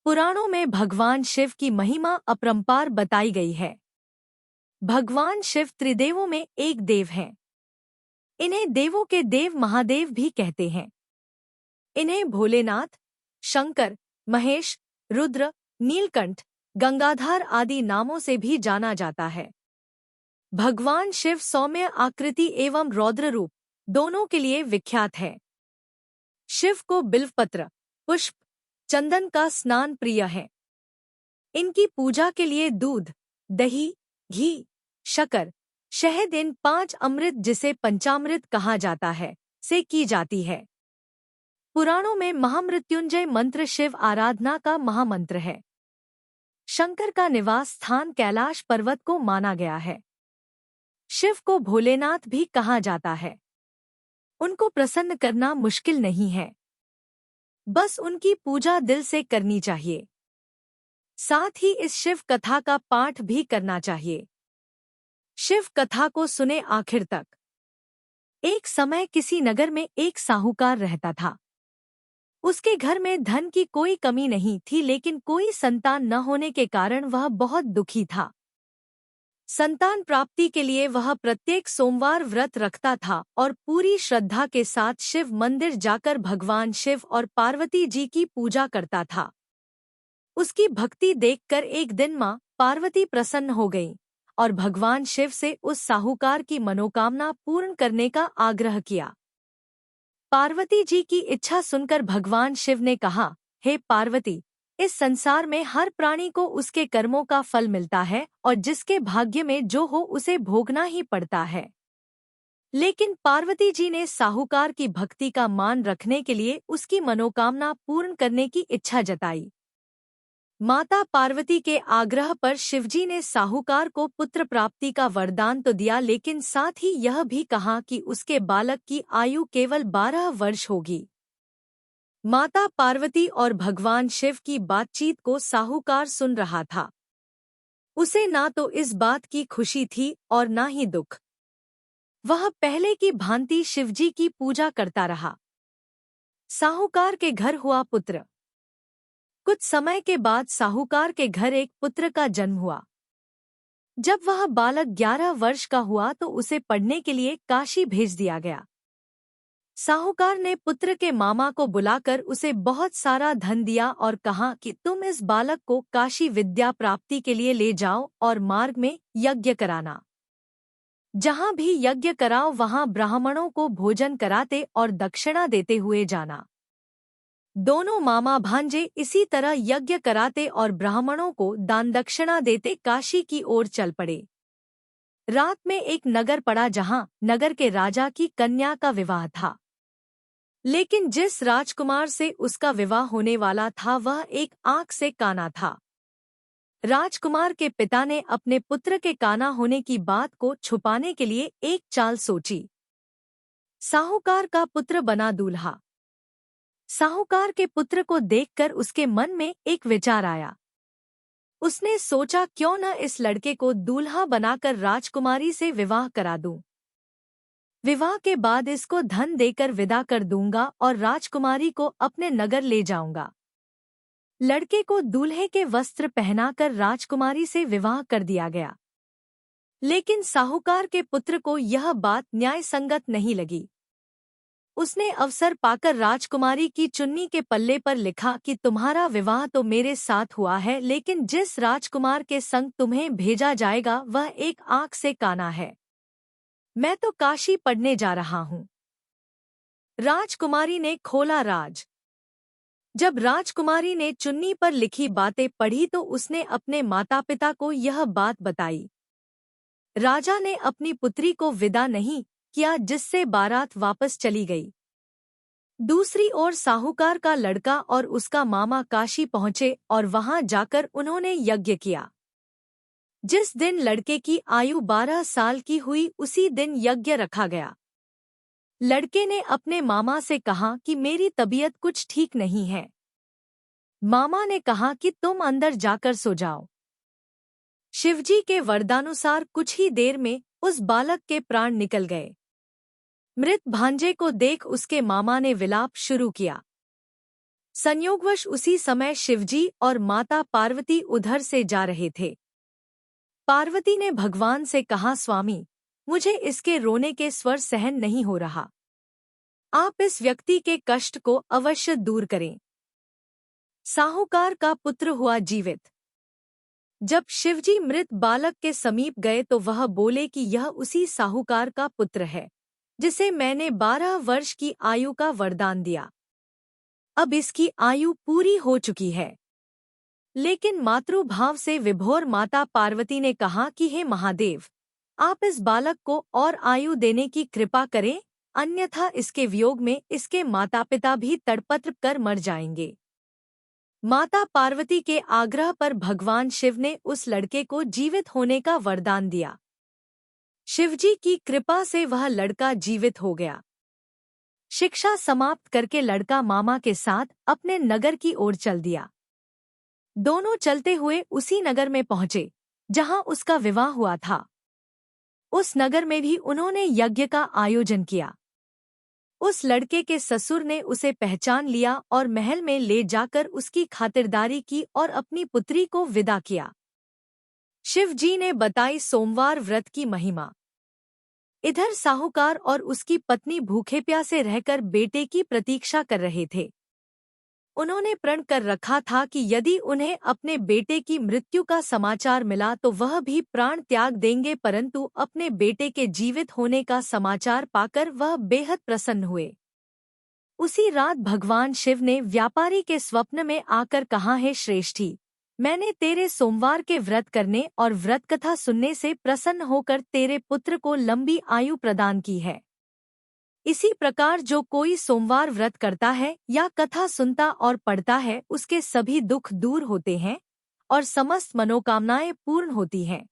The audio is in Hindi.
पुराणों में भगवान शिव की महिमा अपरंपार बताई गई है। भगवान शिव त्रिदेवों में एक देव हैं। इन्हें देवों के देव महादेव भी कहते हैं। इन्हें भोलेनाथ, शंकर, महेश, रुद्र, नीलकंठ, गंगाधर आदि नामों से भी जाना जाता है। भगवान शिव सौम्य आकृति एवं रौद्र रूप दोनों के लिए विख्यात है। शिव को बिल्वपत्र, पुष्प, चंदन का स्नान प्रिय है। इनकी पूजा के लिए दूध, दही, घी, शक्कर, शहद इन 5 अमृत जिसे पंचामृत कहा जाता है से की जाती है। पुराणों में महामृत्युंजय मंत्र शिव आराधना का महामंत्र है। शंकर का निवास स्थान कैलाश पर्वत को माना गया है। शिव को भोलेनाथ भी कहा जाता है। उनको प्रसन्न करना मुश्किल नहीं है, बस उनकी पूजा दिल से करनी चाहिए। साथ ही इस शिव कथा का पाठ भी करना चाहिए। शिव कथा को सुने आखिर तक। एक समय किसी नगर में एक साहूकार रहता था। उसके घर में धन की कोई कमी नहीं थी, लेकिन कोई संतान न होने के कारण वह बहुत दुखी था। संतान प्राप्ति के लिए वह प्रत्येक सोमवार व्रत रखता था और पूरी श्रद्धा के साथ शिव मंदिर जाकर भगवान शिव और पार्वती जी की पूजा करता था। उसकी भक्ति देखकर एक दिन मां पार्वती प्रसन्न हो गईं और भगवान शिव से उस साहूकार की मनोकामना पूर्ण करने का आग्रह किया। पार्वती जी की इच्छा सुनकर भगवान शिव ने कहा, हे पार्वती, इस संसार में हर प्राणी को उसके कर्मों का फल मिलता है और जिसके भाग्य में जो हो उसे भोगना ही पड़ता है। लेकिन पार्वती जी ने साहूकार की भक्ति का मान रखने के लिए उसकी मनोकामना पूर्ण करने की इच्छा जताई। माता पार्वती के आग्रह पर शिवजी ने साहूकार को पुत्र प्राप्ति का वरदान तो दिया, लेकिन साथ ही यह भी कहा कि उसके बालक की आयु केवल 12 वर्ष होगी। माता पार्वती और भगवान शिव की बातचीत को साहूकार सुन रहा था। उसे ना तो इस बात की खुशी थी और ना ही दुख। वह पहले की भांति शिवजी की पूजा करता रहा। साहूकार के घर हुआ पुत्र। कुछ समय के बाद साहूकार के घर एक पुत्र का जन्म हुआ। जब वह बालक 11 वर्ष का हुआ तो उसे पढ़ने के लिए काशी भेज दिया गया। साहूकार ने पुत्र के मामा को बुलाकर उसे बहुत सारा धन दिया और कहा कि तुम इस बालक को काशी विद्या प्राप्ति के लिए ले जाओ और मार्ग में यज्ञ कराना। जहां भी यज्ञ कराओ वहां ब्राह्मणों को भोजन कराते और दक्षिणा देते हुए जाना। दोनों मामा भांजे इसी तरह यज्ञ कराते और ब्राह्मणों को दान दक्षिणा देते काशी की ओर चल पड़े। रात में एक नगर पड़ा जहां नगर के राजा की कन्या का विवाह था। लेकिन जिस राजकुमार से उसका विवाह होने वाला था वह एक आंख से काना था। राजकुमार के पिता ने अपने पुत्र के काना होने की बात को छुपाने के लिए एक चाल सोची। साहूकार का पुत्र बना दूल्हा। साहूकार के पुत्र को देखकर उसके मन में एक विचार आया। उसने सोचा, क्यों न इस लड़के को दूल्हा बनाकर राजकुमारी से विवाह करा दूं। विवाह के बाद इसको धन देकर विदा कर दूंगा और राजकुमारी को अपने नगर ले जाऊंगा। लड़के को दूल्हे के वस्त्र पहनाकर राजकुमारी से विवाह कर दिया गया। लेकिन साहूकार के पुत्र को यह बात न्याय संगत नहीं लगी। उसने अवसर पाकर राजकुमारी की चुन्नी के पल्ले पर लिखा कि तुम्हारा विवाह तो मेरे साथ हुआ है, लेकिन जिस राजकुमार के संग तुम्हें भेजा जाएगा वह एक आंख से काना है। मैं तो काशी पढ़ने जा रहा हूँ। राजकुमारी ने खोला राज। जब राजकुमारी ने चुन्नी पर लिखी बातें पढ़ी तो उसने अपने माता पिता को यह बात बताई। राजा ने अपनी पुत्री को विदा नहीं किया, जिससे बारात वापस चली गई। दूसरी ओर साहूकार का लड़का और उसका मामा काशी पहुंचे और वहां जाकर उन्होंने यज्ञ किया। जिस दिन लड़के की आयु 12 साल की हुई उसी दिन यज्ञ रखा गया। लड़के ने अपने मामा से कहा कि मेरी तबीयत कुछ ठीक नहीं है। मामा ने कहा कि तुम अंदर जाकर सो जाओ। शिवजी के वरदानुसार कुछ ही देर में उस बालक के प्राण निकल गए। मृत भांजे को देख उसके मामा ने विलाप शुरू किया। संयोगवश उसी समय शिवजी और माता पार्वती उधर से जा रहे थे। पार्वती ने भगवान से कहा, स्वामी, मुझे इसके रोने के स्वर सहन नहीं हो रहा। आप इस व्यक्ति के कष्ट को अवश्य दूर करें। साहूकार का पुत्र हुआ जीवित। जब शिवजी मृत बालक के समीप गए तो वह बोले कि यह उसी साहूकार का पुत्र है जिसे मैंने 12 वर्ष की आयु का वरदान दिया। अब इसकी आयु पूरी हो चुकी है। लेकिन मातृभाव से विभोर माता पार्वती ने कहा कि हे महादेव, आप इस बालक को और आयु देने की कृपा करें, अन्यथा इसके वियोग में इसके माता पिता भी तड़पत्र कर मर जाएंगे। माता पार्वती के आग्रह पर भगवान शिव ने उस लड़के को जीवित होने का वरदान दिया। शिवजी की कृपा से वह लड़का जीवित हो गया। शिक्षा समाप्त करके लड़का मामा के साथ अपने नगर की ओर चल दिया। दोनों चलते हुए उसी नगर में पहुंचे जहां उसका विवाह हुआ था। उस नगर में भी उन्होंने यज्ञ का आयोजन किया। उस लड़के के ससुर ने उसे पहचान लिया और महल में ले जाकर उसकी खातिरदारी की और अपनी पुत्री को विदा किया। शिव जी ने बताई सोमवार व्रत की महिमा। इधर साहूकार और उसकी पत्नी भूखे प्यासे रहकर बेटे की प्रतीक्षा कर रहे थे। उन्होंने प्रण कर रखा था कि यदि उन्हें अपने बेटे की मृत्यु का समाचार मिला तो वह भी प्राण त्याग देंगे, परंतु अपने बेटे के जीवित होने का समाचार पाकर वह बेहद प्रसन्न हुए। उसी रात भगवान शिव ने व्यापारी के स्वप्न में आकर कहा, हे श्रेष्ठी, मैंने तेरे सोमवार के व्रत करने और व्रत कथा सुनने से प्रसन्न होकर तेरे पुत्र को लंबी आयु प्रदान की है। इसी प्रकार जो कोई सोमवार व्रत करता है या कथा सुनता और पढ़ता है उसके सभी दुख दूर होते हैं और समस्त मनोकामनाएं पूर्ण होती हैं।